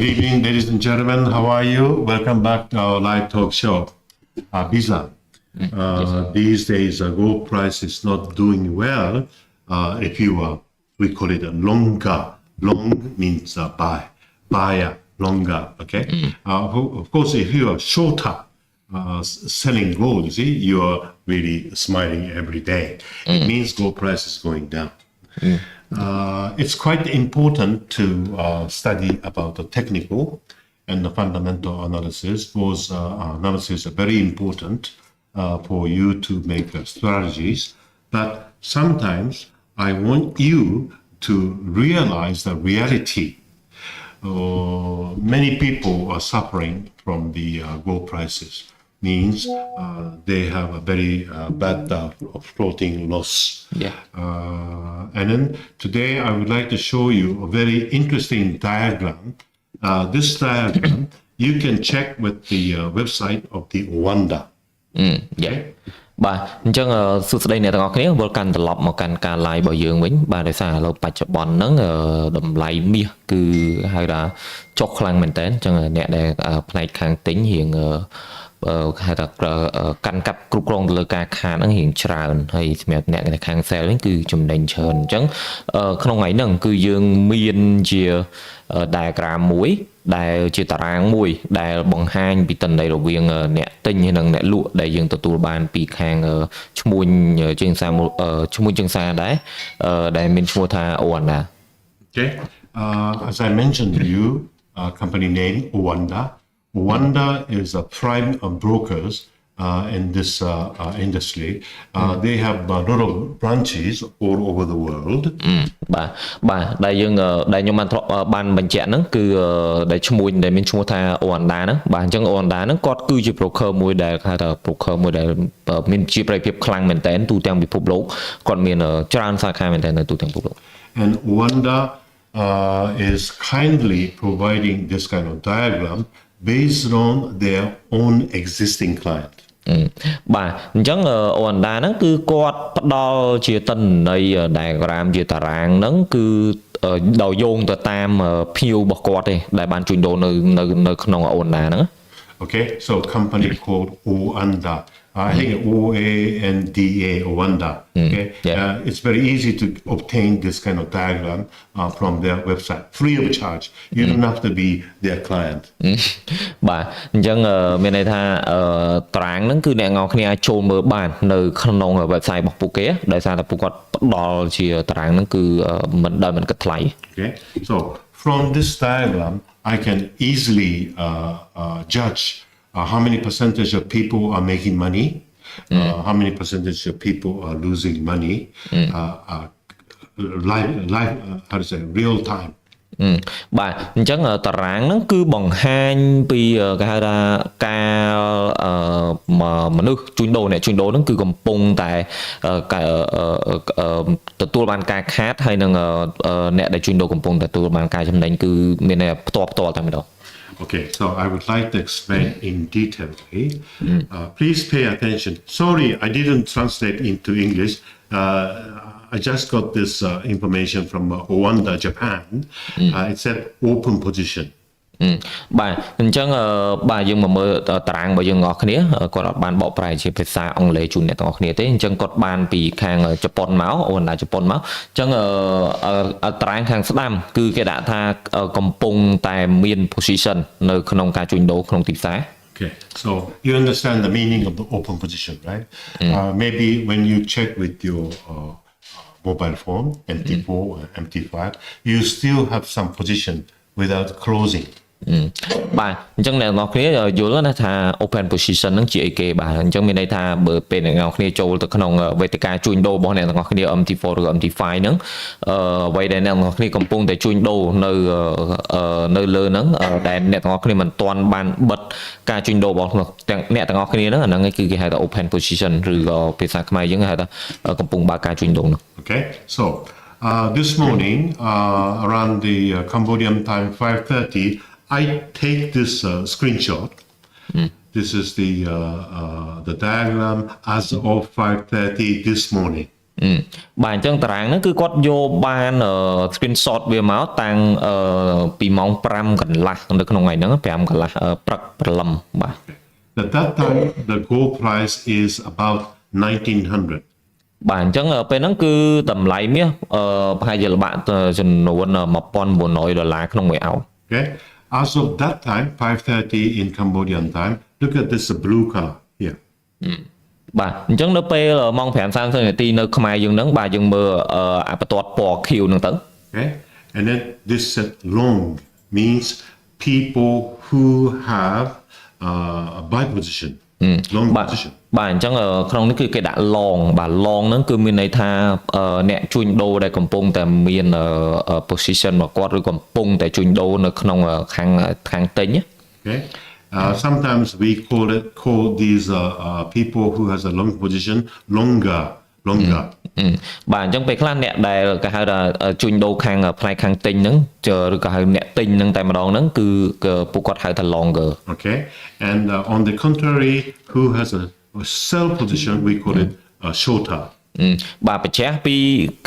evening, ladies and gentlemen. How are you? Welcome back to our live talk show. Bisa, these days, gold price is not doing well. If you are, we call it a longer. Long means buyer, longer. Okay. Of course, if you are shorter, selling gold, you see, you are really smiling every day. It means gold price is going down. It's quite important to study about the technical and the fundamental analysis. Those analyses are very important for you to make strategies. But sometimes I want you to realize the reality. Many people are suffering from the gold prices. Means they have a very bad floating loss. Yeah. And then today I would like to show you a very interesting diagram. This diagram you can check with the website of the Wanda. Yeah. បាទអញ្ចឹងសួស្តីអ្នកទាំងអស់គ្នាវិលកាន់ត្រឡប់មកកាន់ការ live របស់យើងវិញបាទដោយសារឥឡូវបច្ចុប្បន្នហ្នឹងតម្លៃមាសគឺហៅថាចុះខ្លាំងមែនតើអញ្ចឹងអ្នកដែលផ្នែកខាងទិញរៀងហៅថាកាន់កាប់គ្រប់គ្រងទៅលើការខាតហ្នឹងរៀងច្រើនហើយសម្រាប់អ្នកខាង sale វិញគឺចំណេញច្រើនអញ្ចឹងក្នុងថ្ងៃហ្នឹងគឺយើងមានជា diagram មួយដែលជាតារាងមួយដែលបង្ហាញពីទិន្នន័យរវាងអ្នកទិញនិងអ្នកលក់ដែលយើងទទួលបានពីខាងឈ្មួញជើងសារឈ្មួញជើងសារដែរដែលមានឈ្មោះថា Owanda. Okay. As I mentioned to you, company name Owanda. Owanda is a prime brokers in this industry. They have a lot of branches all over the world. បាទដែលយើងដែលខ្ញុំបានបញ្ជាក់ហ្នឹងគឺដែលឈ្មោះដែលមានឈ្មោះថា Owanda ហ្នឹងបាទអញ្ចឹង Owanda ហ្នឹងគាត់គឺជា broker មួយដែលហៅថា broker មួយដែលមានជាប្រភេទខ្លាំងមែនតើទូទាំងពិភពលោកគាត់មានច្រើនសាខាមែនតើនៅទូទាំងពិភពលោក And Owanda is kindly providing this kind of diagram based on their own existing client. បាទអញ្ចឹង Owanda ហ្នឹងគឺគាត់ផ្ដល់ជាទិន្នន័យ diagram ជាតារាងហ្នឹងគឺដោយយោងទៅតាមភៀវរបស់គាត់ទេដែលបានជួញដូរនៅក្នុង Owanda ហ្នឹង Okay, so company called Owanda. I think OANDA, Owanda. Okay, it's very easy to obtain this kind of diagram from their website, free of charge. You don't have to be their client. បាទអញ្ចឹងមានន័យថាតារាងហ្នឹងគឺអ្នកនរគ្នាអាចចូលមើលបាននៅក្នុង website របស់ពួកគេដោយសារតែពួកគាត់ផ្ដល់ជាតារាងហ្នឹងគឺមិនដោយមិនគិតថ្លៃ Okay, so from this diagram I can easily judge how many percentage of people are making money, how many percentage of people are losing money, live, how to say, real time. បាទអញ្ចឹងតារាងហ្នឹងគឺបង្ហាញពីគេហៅថាការមនុស្សជួញដូរអ្នកជួញដូរហ្នឹងគឺកំពុងតែទទួលបានការខាតហើយនឹងអ្នកដែលជួញដូរកំពុងតែទទួលបានការចំណេញគឺមានផ្ទាល់តែម្ដង Okay, so I would like to explain in detail. Okay? Please pay attention. Sorry, I didn't translate into English. I just got this information from Owanda, Japan. It said open position. បាទអញ្ចឹងបាទយើងមកមើលតារាងរបស់យើងទាំងអស់គ្នាគាត់អត់បានបកប្រែជាភាសាអង់គ្លេសជូនអ្នកទាំងអស់គ្នាទេអញ្ចឹងគាត់បានពីខាងជប៉ុនមកអូនណាជប៉ុនមកអញ្ចឹងតារាងខាងស្ដាំគឺគេដាក់ថាកំពុងតែមាន position នៅក្នុងការជួញដូរក្នុងទីផ្សារ Okay, so you understand the meaning of the open position, right? Maybe when you check with your mobile phone, MT4 or MT5, you still have some position without closing. បាទអញ្ចឹងអ្នកនរគ្នាយល់ណាថា open position ហ្នឹងជាអីគេបាទអញ្ចឹងមានន័យថាបើពេលអ្នកនរគ្នាចូលទៅក្នុងវេទិកាជួញដូររបស់អ្នកនរគ្នា MT4 ឬ MT5 ហ្នឹងអ្វីដែលអ្នកនរគ្នាកំពុងតែជួញដូរនៅលើហ្នឹងដែលអ្នកនរគ្នាមិនទាន់បានបិទការជួញដូររបស់ទាំងអ្នកទាំងអស់គ្នាហ្នឹងអាហ្នឹងគឺគេហៅថា open position ឬក៏ភាសាខ្មែរយើងហៅថាកំពុងបើកការជួញដូរហ្នឹង Okay, so this morning around the Cambodian time 5:30 I take this screenshot. This is the diagram as of 5:30 this morning. បាទអញ្ចឹងតារាងហ្នឹងគឺគាត់យកបាន screenshot វាមកតាំងពីម៉ោង5កន្លះនៅក្នុងថ្ងៃហ្នឹង5កន្លះព្រឹកព្រលឹមបាទ At that time, the gold price is about 1900. បាទអញ្ចឹងពេលហ្នឹងគឺតម្លៃមាសប្រហែលជាល្បាក់ចំនួន$1,900ក្នុងមួយអោន Okay. As of that time, 5:30 in Cambodian time, look at this blue color here. បាទអញ្ចឹងនៅពេលម៉ោង 5:30 នាទីនៅខ្មែរយើងហ្នឹងបាទយើងមើលអាបន្ទាត់ពណ៌ខៀវហ្នឹងទៅ Okay. And then this set long means people who have a buy position, long បាទ position. បាទអញ្ចឹងក្នុងនេះគឺគេដាក់ long បាទ long ហ្នឹងគឺមានន័យថាអ្នកជួញដូរដែលកំពុងតែមាន position របស់គាត់ឬកំពុងតែជួញដូរនៅក្នុងខាងទិញ Okay. Sometimes we call these people who has a long position longer. បាទអញ្ចឹងពេលខ្លះអ្នកដែលគេហៅថាជួញដូរខាងផ្នែកខាងទិញហ្នឹងឬក៏ហៅអ្នកទិញហ្នឹងតែម្ដងហ្នឹងគឺពួកគាត់ហៅថា longer. Okay. And on the contrary, who has a sell position, we call it shorter. បាទប្រចាំពី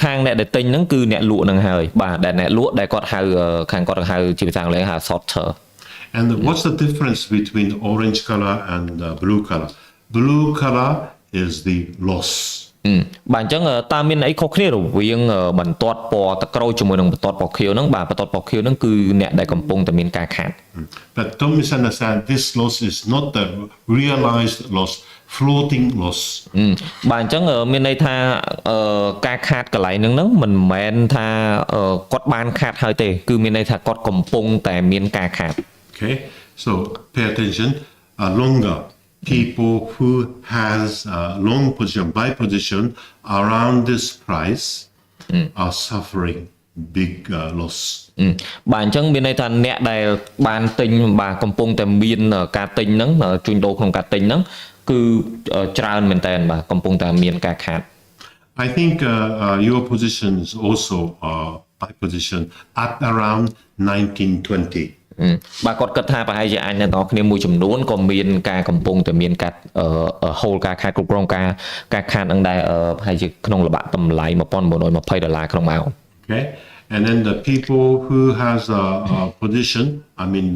ខាងអ្នកដែលទិញហ្នឹងគឺអ្នកលក់ហ្នឹងហើយបាទដែលអ្នកលក់ដែលគាត់ហៅខាងគាត់ហៅជាភាសាអង់គ្លេសហៅ shorter. And what's the difference between orange color and blue color? Blue color is the loss. បាទអញ្ចឹងតើមានអីខុសគ្នារវាងបន្ទាត់ពណ៌ទឹកក្រូចជាមួយនឹងបន្ទាត់ពណ៌ខៀវហ្នឹងបាទបន្ទាត់ពណ៌ខៀវហ្នឹងគឺអ្នកដែលកំពុងតែមានការខាត But don't misunderstand, this loss is not the realized loss, floating loss. បាទអញ្ចឹងមានន័យថាការខាតកន្លែងហ្នឹងមិនមែនថាគាត់បានខាតហើយទេគឺមានន័យថាគាត់កំពុងតែមានការខាត Okay, so pay attention. Longer people who has long position, buy position around this price are suffering big loss. បាទអញ្ចឹងមានន័យថាអ្នកដែលបានទិញបាទកំពុងតែមានការទិញហ្នឹងជួញដូរក្នុងការទិញហ្នឹងគឺច្រើនមែនតើបាទកំពុងតែមានការខាត I think your position is also buy position at around 1920. បាទគាត់គិតថាប្រហែលជាអាចអ្នកនរគ្នាមួយចំនួនក៏មានការកំពុងតែមានការហូលការខាតគ្រប់គ្រងការខាតនឹងដែរប្រហែលជាក្នុងល្បាក់តម្លៃ$1,920ក្នុងម៉ោង Okay. And then the people who has a position, I mean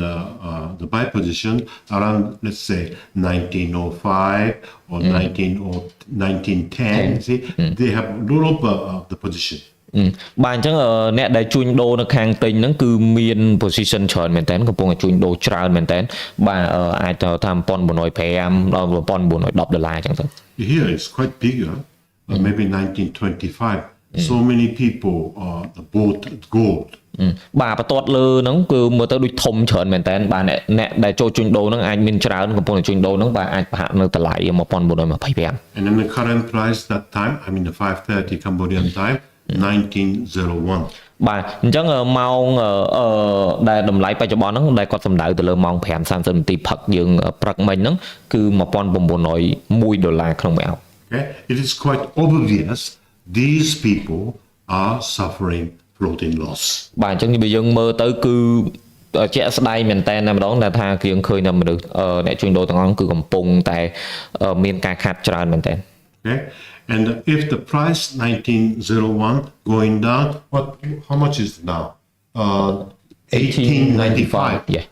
the buy position around, let's say 1905 or 1910, see, they have a lot of the position. បាទអញ្ចឹងអ្នកដែលជួញដូរនៅខាងទិញហ្នឹងគឺមាន position ច្រើនមែនតើកំពុងតែជួញដូរច្រើនមែនតើបាទអាចទៅថា$1,905ដល់$1,910អញ្ចឹងទៅ Here is quite bigger, maybe 1925. So many people bought gold. បាទបន្ទាត់លើហ្នឹងគឺមើលទៅដូចធំច្រើនមែនតើបាទអ្នកដែលចូលជួញដូរហ្នឹងអាចមានច្រើនកំពុងតែជួញដូរហ្នឹងបាទអាចប្រហាក់នៅតម្លៃ$1,925 And then the current price that time, I mean the 5:30 Cambodian time, 1901. បាទអញ្ចឹងម៉ោងដែលតម្លៃបច្ចុប្បន្នហ្នឹងដែលគាត់សម្ដៅទៅលើម៉ោង5:30នាទីផឹកយើងព្រឹកមិញហ្នឹងគឺ$1,901ក្នុងមួយអោន Okay, it is quite obvious these people are suffering floating loss. បាទអញ្ចឹងបើយើងមើលទៅគឺជាក់ស្ដែងមែនតើម្ដងដែលថាយើងឃើញថាមនុស្សអ្នកជួញដូរទាំងអស់គឺកំពុងតែមានការខាតច្រើនមែនតើ Okay, and if the price 1901 going down, how much is it now? 1895. Yeah.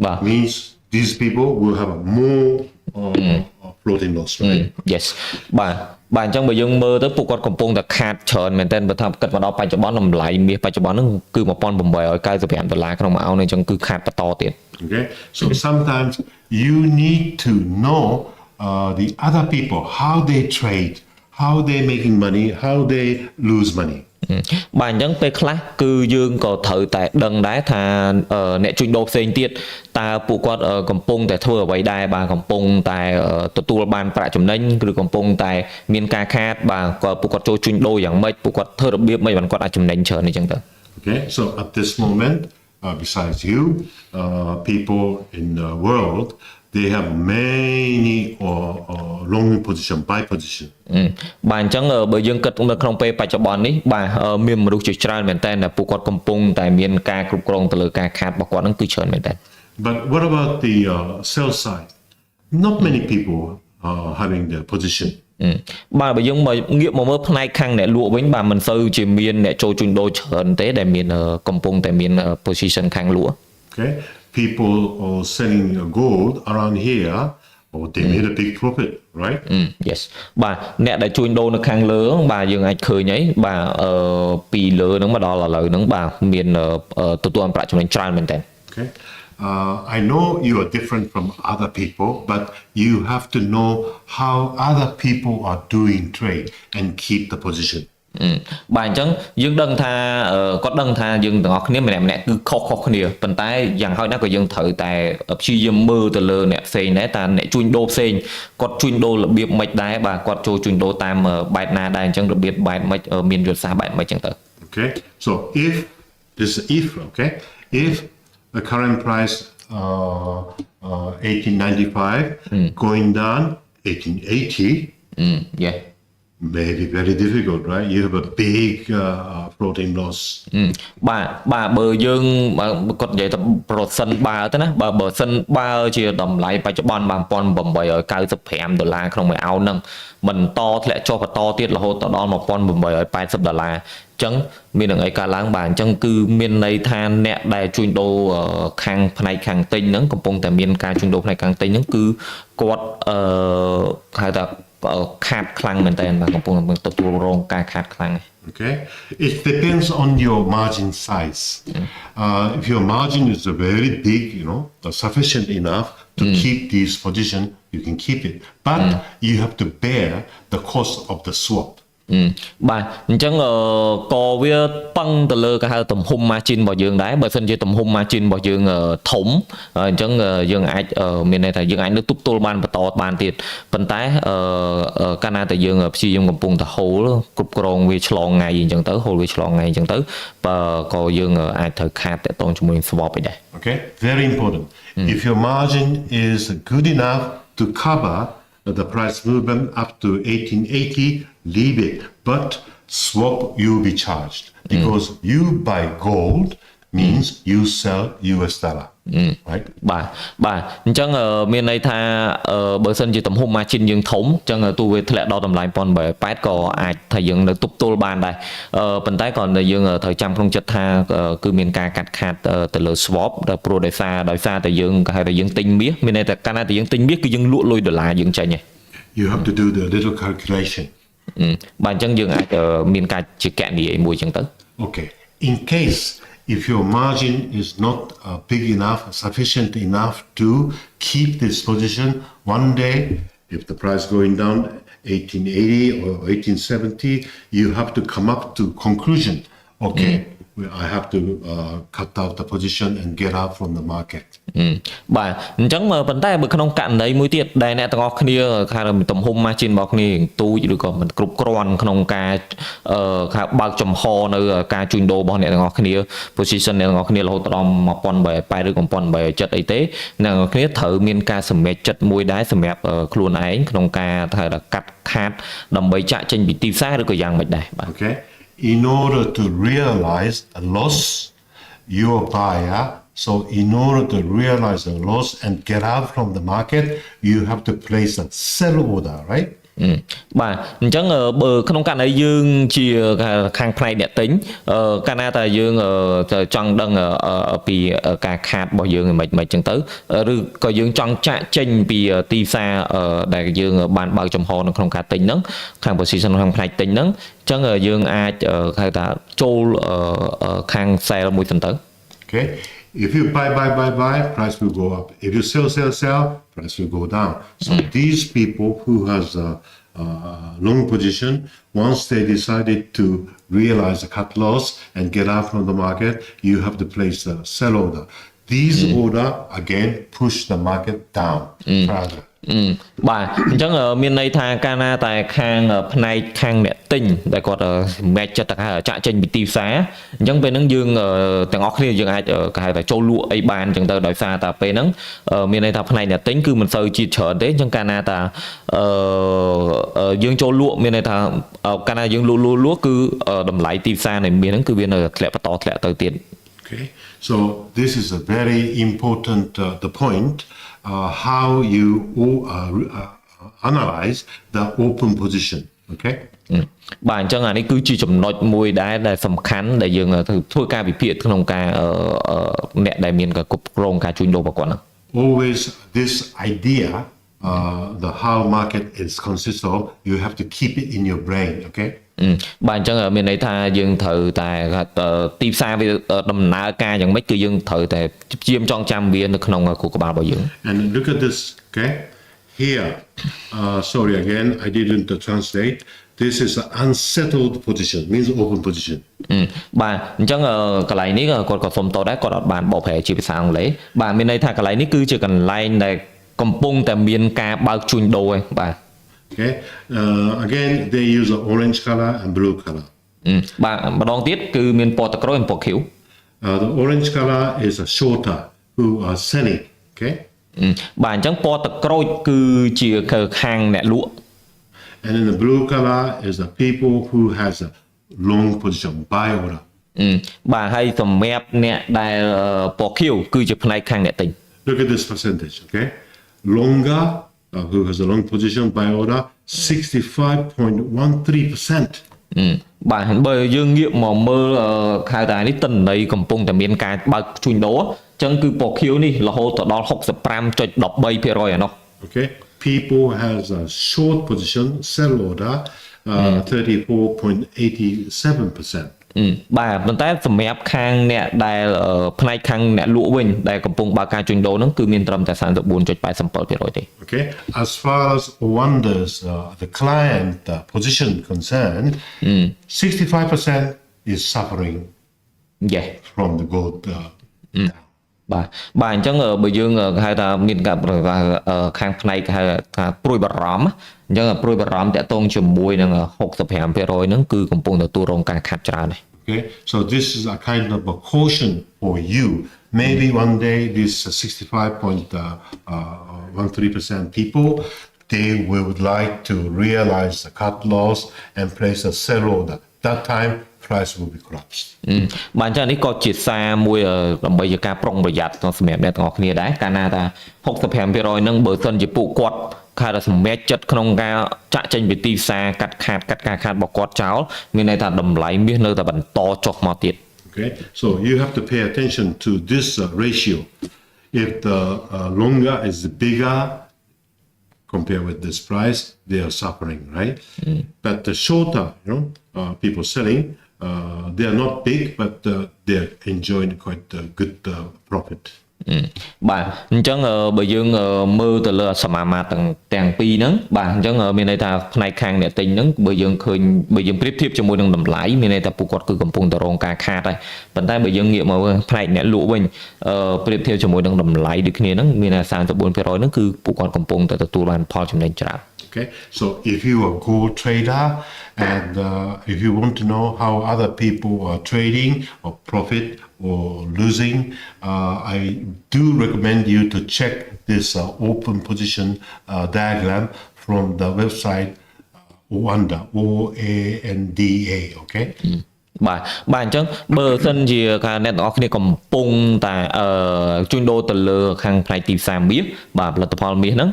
បាទ Means these people will have a more floating loss, right? Yes. បាទអញ្ចឹងបើយើងមើលទៅពួកគាត់កំពុងតែខាតច្រើនមែនតើបើថាគិតមកដល់បច្ចុប្បន្នតម្លៃមាសបច្ចុប្បន្នហ្នឹងគឺ$1,895ក្នុងមួយអោនអញ្ចឹងគឺខាតបន្តទៀត Okay, so sometimes you need to know the other people, how they trade, how they making money, how they lose money. បាទអញ្ចឹងពេលខ្លះគឺយើងក៏ត្រូវតែដឹងដែរថាអ្នកជួញដូរផ្សេងទៀតតើពួកគាត់កំពុងតែធ្វើអ្វីដែរបាទកំពុងតែទទួលបានប្រាក់ចំណេញឬកំពុងតែមានការខាតបាទក៏ពួកគាត់ចូលជួញដូរយ៉ាងម៉េចពួកគាត់ធ្វើរបៀបម៉េចបានគាត់អាចចំណេញច្រើនអញ្ចឹងទៅ Okay, so at this moment, besides you, people in the world, they have many long position, buy position. បាទអញ្ចឹងបើយើងគិតនៅក្នុងពេលបច្ចុប្បន្ននេះបាទមានមនុស្សជាច្រើនមែនតើពួកគាត់កំពុងតែមានការគ្រប់គ្រងទៅលើការខាតរបស់គាត់ហ្នឹងគឺច្រើនមែនតើ But what about the sell side? Not many people are having the position. បាទបើយើងមកងាកមកមើលផ្នែកខាងអ្នកលក់វិញបាទមិនសូវជាមានអ្នកចូលជួញដូរច្រើនទេដែលមានកំពុងតែមាន position ខាងលក់ Okay, people are selling gold around here, or they made a big profit, right? Yes បាទអ្នកដែលជួញដូរនៅខាងលើបាទយើងអាចឃើញហើយបាទពីលើហ្នឹងមកដល់ឥឡូវហ្នឹងបាទមានទទួលប្រាក់ចំណេញច្រើនមែនតើ Okay. I know you are different from other people, but you have to know how other people are doing trade and keep the position. បាទអញ្ចឹងយើងដឹងថាគាត់ដឹងថាយើងទាំងអស់គ្នាម្នាក់គឺខុសគ្នាប៉ុន្តែយ៉ាងហោចណាស់ក៏យើងត្រូវតែព្យាយាមមើលទៅលើអ្នកផ្សេងដែរតើអ្នកជួញដូរផ្សេងគាត់ជួញដូររបៀបម៉េចដែរបាទគាត់ចូលជួញដូរតាមបែបណាដែរអញ្ចឹងរបៀបបែបម៉េចមានយុទ្ធសាស្ត្របែបម៉េចអញ្ចឹងទៅ Okay, so if the current price 1895 going down 1880 yeah may be very difficult, right? You have a big floating loss. បាទបើយើងគាត់និយាយថាប្រសិនបើទៅណាបើសិនបើជាតម្លៃបច្ចុប្បន្នបាទ$1895ក្នុងមួយអោនហ្នឹងបន្តធ្លាក់ចុះបន្តទៀតរហូតដល់$1880អញ្ចឹងមាននឹងអីកើតឡើងបាទអញ្ចឹងគឺមានន័យថាអ្នកដែលជួញដូរខាងផ្នែកខាងទិញហ្នឹងកំពុងតែមានការជួញដូរផ្នែកខាងទិញហ្នឹងគឺគាត់ហៅថាខាតខ្លាំងមែនតើបាទកំពុងទទួលរងការខាតខ្លាំង Okay, it depends on your margin size. If your margin is very big, sufficient enough to keep this position, you can keep it. But you have to bear the cost of the swap. បាទអញ្ចឹងក៏វាពឹងទៅលើគេហៅទំហំ margin របស់យើងដែរបើសិនជាទំហំ margin របស់យើងធំអញ្ចឹងយើងអាចមានន័យថាយើងអាចនៅទប់ទល់បានបន្តបានទៀតប៉ុន្តែកាលណាតែយើងព្យាយាមកំពុងតែ hold គ្រប់គ្រងវាឆ្លងថ្ងៃអញ្ចឹងទៅ hold វាឆ្លងថ្ងៃអញ្ចឹងទៅក៏យើងអាចត្រូវខាតតាក់ទងជាមួយ swap ឯដែរ Okay, very important. If your margin is good enough to cover the price movement up to 1880, leave it. But swap, you'll be charged because you buy gold means you sell US dollar. Right? បាទអញ្ចឹងមានន័យថាបើសិនជាទំហំ margin យើងធំអញ្ចឹងទោះវាធ្លាក់ដល់តម្លៃ1880ក៏អាចថាយើងនៅទប់ទល់បានដែរប៉ុន្តែក៏យើងត្រូវចាំក្នុងចិត្តថាគឺមានការកាត់ខាតទៅលើ swap ព្រោះដោយសារតែយើងគេហៅថាយើងទិញមាសមានន័យថាកាលណាតែយើងទិញមាសគឺយើងលក់លុយដុល្លារយើងចេញឯង You have to do the little calculation. បាទអញ្ចឹងយើងអាចមានការជាកណនីមួយអញ្ចឹងទៅ Okay. In case if your margin is not big enough, sufficient enough to keep this position, one day, if the price going down 1880 or 1870, you have to come up to conclusion. Okay, I have to cut out the position and get out from the market. បាទអញ្ចឹងប៉ុន្តែបើក្នុងករណីមួយទៀតដែលអ្នកទាំងអស់គ្នាថាទំហំ margin របស់គ្នាទូចឬក៏មិនគ្រប់គ្រាន់ក្នុងការបើកចំហនៅការជួញដូររបស់អ្នកទាំងអស់គ្នា position អ្នកទាំងអស់គ្នារហូតដល់1880ឬ1870អីទេអ្នកទាំងអស់គ្នាត្រូវមានការសម្រេចចិត្តមួយដែរសម្រាប់ខ្លួនឯងក្នុងការថាកាត់ខាតដើម្បីចាក់ចេញពីទីផ្សារឬក៏យ៉ាងម៉េចដែរបាទ Okay, in order to realize a loss, your buyer. So in order to realize the loss and get out from the market, you have to place a sell order, right? បាទអញ្ចឹងបើក្នុងករណីយើងជាខាងផ្នែកអ្នកទិញកាលណាតែយើងចង់ដឹងពីការខាតរបស់យើងមិនអញ្ចឹងទៅឬក៏យើងចង់ចាក់ចេញពីទីផ្សារដែលយើងបានបើកចំហនៅក្នុងការទិញហ្នឹងខាង position ខាងផ្នែកទិញហ្នឹងអញ្ចឹងយើងអាចហៅថាចូលខាង sell មួយសិនទៅ Okay. If you buy, price will go up. If you sell, price will go down. So these people who has a long position, once they decided to realize a cut loss and get out from the market, you have to place a sell order. These order again push the market down further. បាទអញ្ចឹងមានន័យថាកាលណាតែខាងផ្នែកខាងអ្នកទិញដែលគាត់សម្រេចចិត្តថាចាក់ចេញពីទីផ្សារអញ្ចឹងពេលហ្នឹងយើងទាំងអស់គ្នាយើងអាចគេហៅថាចូលលក់អីបានអញ្ចឹងទៅដោយសារតែពេលហ្នឹងមានន័យថាផ្នែកអ្នកទិញគឺមិនសូវជាតិច្រើនទេអញ្ចឹងកាលណាតាយើងចូលលក់មានន័យថាកាលណាយើងលក់គឺតម្លៃទីផ្សារនៃមាសហ្នឹងគឺវានៅធ្លាក់បន្តធ្លាក់ទៅទៀត Okay, so this is a very important the point how you analyze the open position. Okay. បាទអញ្ចឹងអានេះគឺជាចំណុចមួយដែលសំខាន់ដែលយើងធ្វើការវិភាគក្នុងការអ្នកដែលមានការគ្រប់គ្រងការជួញដូរប្រព័ន្ធហ្នឹង Always this idea, the how market is consist of, you have to keep it in your brain. Okay. បាទអញ្ចឹងមានន័យថាយើងត្រូវតែទីផ្សារវាដំណើរការយ៉ាងម៉េចគឺយើងត្រូវតែព្យាយាមចងចាំវានៅក្នុងខួរក្បាលរបស់យើង And look at this. Okay. Here, sorry again, I didn't translate. This is an unsettled position, means open position. បាទអញ្ចឹងកន្លែងនេះគាត់ក៏សុំតដែរគាត់អត់បានបកប្រែជាភាសាអង់គ្លេសបាទមានន័យថាកន្លែងនេះគឺជាកន្លែងដែលកំពុងតែមានការបើកជួញដូរឯងបាទ Okay. Again, they use an orange color and blue color. បាទម្ដងទៀតគឺមានពណ៌ទឹកក្រូចនិងពណ៌ខៀវ The orange color is a shorter who are selling. Okay. បាទអញ្ចឹងពណ៌ទឹកក្រូចគឺជាខាងអ្នកលក់ And then the blue color is the people who has a long position, buy order. បាទហើយសម្រាប់អ្នកដែលពណ៌ខៀវគឺជាផ្នែកខាងអ្នកទិញ Look at this percentage, okay? Longer, who has a long position, buy order, 65.13%. បាទបើយើងងាកមកមើលខៅតានេះទិន្នន័យកំពុងតែមានការបើកជួញដូរអញ្ចឹងគឺពណ៌ខៀវនេះរហូតដល់ 65.13% ឯណោះ Okay? People has a short position, sell order, 34.87%. បាទប៉ុន្តែសម្រាប់ខាងអ្នកដែលផ្នែកខាងអ្នកលក់វិញដែលកំពុងបើកការជួញដូរហ្នឹងគឺមានត្រឹមតែ 34.87% ទេ Okay, as far as wonders the client position concerned, 65% is suffering Yes from the gold. បាទអញ្ចឹងបើយើងហៅថាមានការខាងផ្នែកហៅថាព្រួយបារម្ភអញ្ចឹងព្រួយបារម្ភតាក់ទងជាមួយនឹង 65% ហ្នឹងគឺកំពុងទទួលរងការខាត់ច្រើនដែរ Okay, so this is a kind of a caution for you. Maybe one day this 65.13% people, they would like to realize the cut loss and place a sell order. That time, price will be collapsed. បាទអញ្ចឹងនេះក៏ជាសារមួយដើម្បីជាការប្រុងប្រយ័ត្នសម្រាប់អ្នកទាំងអស់គ្នាដែរកាលណាថា 65% ហ្នឹងបើសិនជាពួកគាត់ខែសម្រាប់ចិត្តក្នុងការចាក់ចេញពីទីផ្សារកាត់ការខាតរបស់គាត់ចោលមានន័យថាតម្លៃមាសនៅតែបន្តចុះមកទៀត Okay, so you have to pay attention to this ratio. If the longer is bigger compared with this price, they are suffering, right? But the shorter, people selling, they are not big, but they are enjoying quite a good profit. បាទអញ្ចឹងបើយើងមើលទៅលើសមាមាត្រទាំងពីរហ្នឹងបាទអញ្ចឹងមានន័យថាផ្នែកខាងអ្នកទិញហ្នឹងបើយើងឃើញបើយើងប្រៀបធៀបជាមួយនឹងតម្លៃមានន័យថាពួកគាត់គឺកំពុងតែរងការខាតហើយប៉ុន្តែបើយើងងាកមកផ្នែកអ្នកលក់វិញប្រៀបធៀបជាមួយនឹងតម្លៃដូចគ្នាហ្នឹងមានថា 34% ហ្នឹងគឺពួកគាត់កំពុងតែទទួលបានផលចំណេញច្រើន Okay, so if you are a gold trader and if you want to know how other people are trading or profit or losing, I do recommend you to check this open position diagram from the website OANDA, OANDA, okay? បាទអញ្ចឹងបើសិនជាការអ្នកទាំងអស់គ្នាកំពុងតែជួញដូរទៅលើខាងផ្នែកទីផ្សារមាសបាទផលិតផលមាសហ្នឹង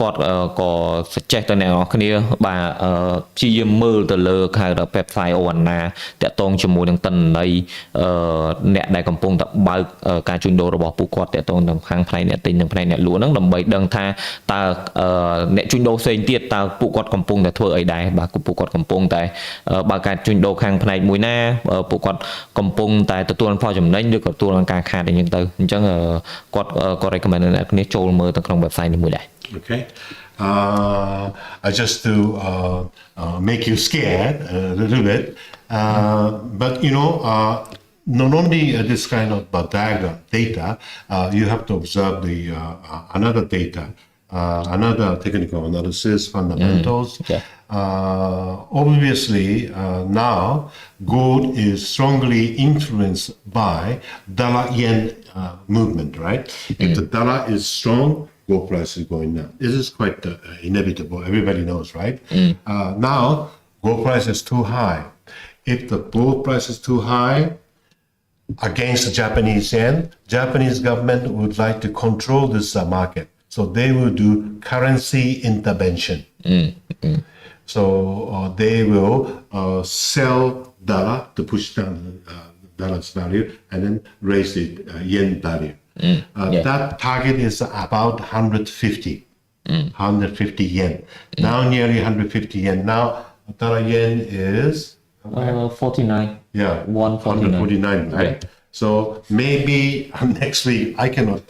គាត់ក៏សច្ចេះទៅអ្នកទាំងអស់គ្នាបាទព្យាយាមមើលទៅលើខៅ website អូអាណាតាក់ទងជាមួយនឹងទិន្នន័យអ្នកដែលកំពុងតែបើកការជួញដូររបស់ពួកគាត់តាក់ទងនឹងខាងផ្នែកអ្នកទិញនិងផ្នែកអ្នកលក់ហ្នឹងដើម្បីដឹងថាតើអ្នកជួញដូរផ្សេងទៀតតើពួកគាត់កំពុងតែធ្វើអីដែរបាទពួកគាត់កំពុងតែបើកការជួញដូរខាងផ្នែកមួយណាពួកគាត់កំពុងតែទទួលផលចំណេញឬក៏ទទួលការខាតអីចឹងទៅអញ្ចឹងគាត់ក៏ recommend អ្នកគ្នាចូលមើលទៅក្នុង website នេះមួយដែរ Okay. Just to make you scared a little bit, but not only this kind of diagram data, you have to observe the another data, another technical analysis, fundamentals. Okay. Obviously, now gold is strongly influenced by dollar-yen movement, right? If the dollar is strong, gold price is going down. This is quite inevitable. Everybody knows, right? Now, gold price is too high. If the gold price is too high against the Japanese yen, Japanese government would like to control this market. So they will do currency intervention. So they will sell dollar to push down dollar's value and then raise the yen value. That target is about 150 yen. Now nearly 150 yen. Now dollar yen is 49. yeah 149, right? So maybe next week, I cannot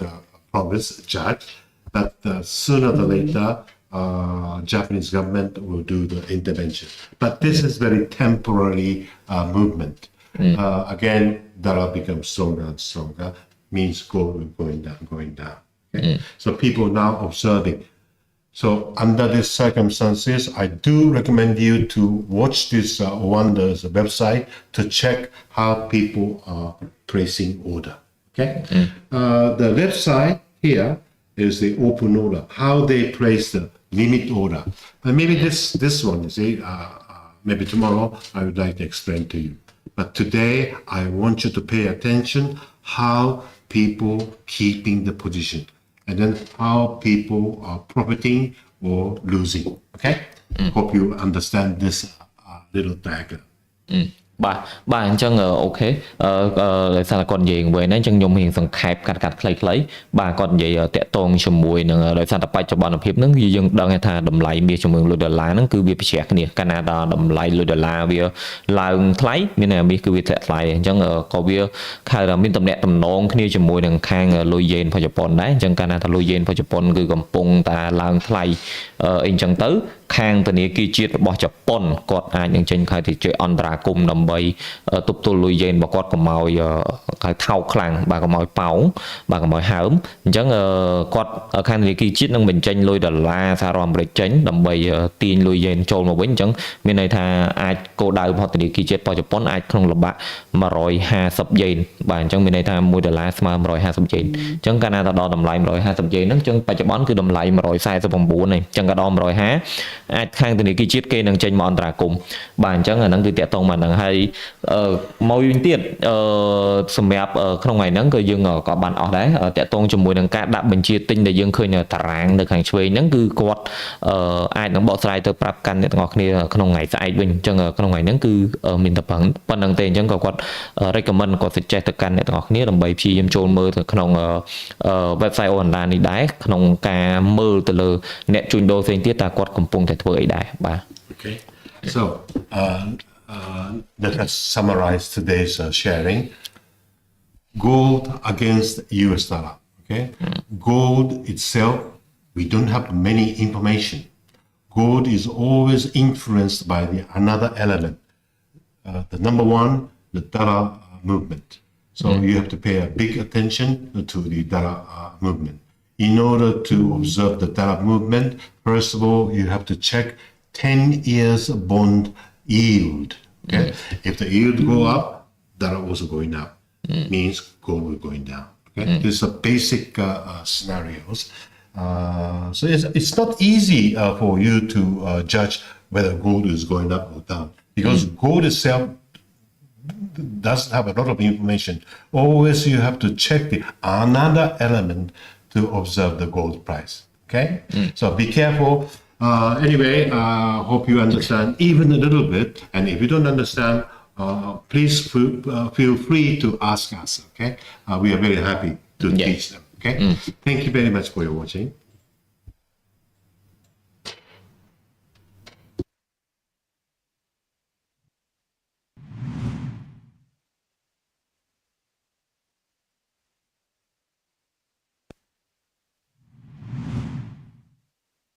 promise, judge, but sooner or later, Japanese government will do the intervention. But this is very temporary movement. Again, dollar becomes stronger and stronger, means gold going down. Okay? So people now observing. So under these circumstances, I do recommend you to watch this Wonders website to check how people are placing order. Okay, the left side here is the open order, how they place the limit order. But maybe this one, you see, maybe tomorrow I would like to explain to you. But today I want you to pay attention how people keeping the position, and then how people are profiting or losing. Okay? Hope you understand this little diagram. បាទអញ្ចឹងអូខេដោយសារគាត់និយាយវិញហ្នឹងអញ្ចឹងខ្ញុំរៀងសង្ខេបកាត់ខ្លីៗបាទគាត់និយាយតាក់ទងជាមួយនឹងដោយសារតែបច្ចុប្បន្នភាពហ្នឹងយើងដឹងថាតម្លៃមាសជាមួយលុយដុល្លារហ្នឹងគឺវាប្រឆាំងគ្នាកាលណាដល់តម្លៃលុយដុល្លារវាឡើងថ្លៃមានតែមាសគឺវាធ្លាក់ថ្លៃអញ្ចឹងក៏វាខៅថាមានតំណែងតំណងគ្នាជាមួយនឹងខាងលុយយេនរបស់ជប៉ុនដែរអញ្ចឹងកាលណាថាលុយយេនរបស់ជប៉ុនគឺកំពុងតែឡើងថ្លៃអីអញ្ចឹងទៅខាងធនាគារជាតិរបស់ជប៉ុនគាត់អាចនឹងចេញខៅទៅជួយអន្តរាគមន៍ដើម្បីទប់ទល់លុយយេនរបស់គាត់កុំឲ្យខៅថោកខ្លាំងបាទកុំឲ្យប៉ោងបាទកុំឲ្យហើមអញ្ចឹងគាត់ខាងធនាគារជាតិនឹងបញ្ចេញលុយដុល្លារសហរដ្ឋអាមេរិកចេញដើម្បីទាញលុយយេនចូលមកវិញអញ្ចឹងមានន័យថាអាចគោលដៅរបស់ធនាគារជាតិរបស់ជប៉ុនអាចក្នុងល្បាក់150យេនបាទអញ្ចឹងមានន័យថា1ដុល្លារស្មើ150យេនអញ្ចឹងកាលណាទៅដល់តម្លៃ150យេនហ្នឹងអញ្ចឹងបច្ចុប្បន្នគឺតម្លៃ149ហើយអញ្ចឹងក៏ដល់150អាចខាងធនាគារជាតិគេនឹងចេញមកអន្តរាគមន៍បាទអញ្ចឹងអាហ្នឹងគឺតាក់ទងមកហ្នឹងហើយមកវិញទៀតសម្រាប់ក្នុងថ្ងៃហ្នឹងក៏យើងក៏បានអស់ដែរតាក់ទងជាមួយនឹងការដាក់បញ្ជាទិញដែលយើងឃើញតារាងនៅខាងឆ្វេងហ្នឹងគឺគាត់អាចនឹងបកស្រាយទៅប្រាប់កាន់អ្នកទាំងអស់គ្នាក្នុងថ្ងៃស្អែកវិញអញ្ចឹងក្នុងថ្ងៃហ្នឹងគឺមានតែប៉ុណ្្នឹងទេអញ្ចឹងក៏គាត់ recommend គាត់ suggest ទៅកាន់អ្នកទាំងអស់គ្នាដើម្បីព្យាយាមចូលមើលទៅក្នុង website អូនឡាញនេះដែរក្នុងការមើលទៅលើអ្នកជួញដូរផ្សេងទៀតតើគាត់កំពុងតែធ្វើអីដែរបាទ Okay, so let us summarize today's sharing. Gold against US dollar. Okay, gold itself, we don't have many information. Gold is always influenced by another element. The number one, the dollar movement. So you have to pay a big attention to the dollar movement. In order to observe the dollar movement, first of all, you have to check 10 years bond yield. Okay, if the yield go up, dollar also going up. Means gold will going down. Okay, these are basic scenarios. So it's not easy for you to judge whether gold is going up or down because gold itself doesn't have a lot of information. Always you have to check another element to observe the gold price. Okay, so be careful. Anyway, hope you understand even a little bit. And if you don't understand, please feel free to ask us. Okay, we are very happy to teach them. Okay, thank you very much for your watching.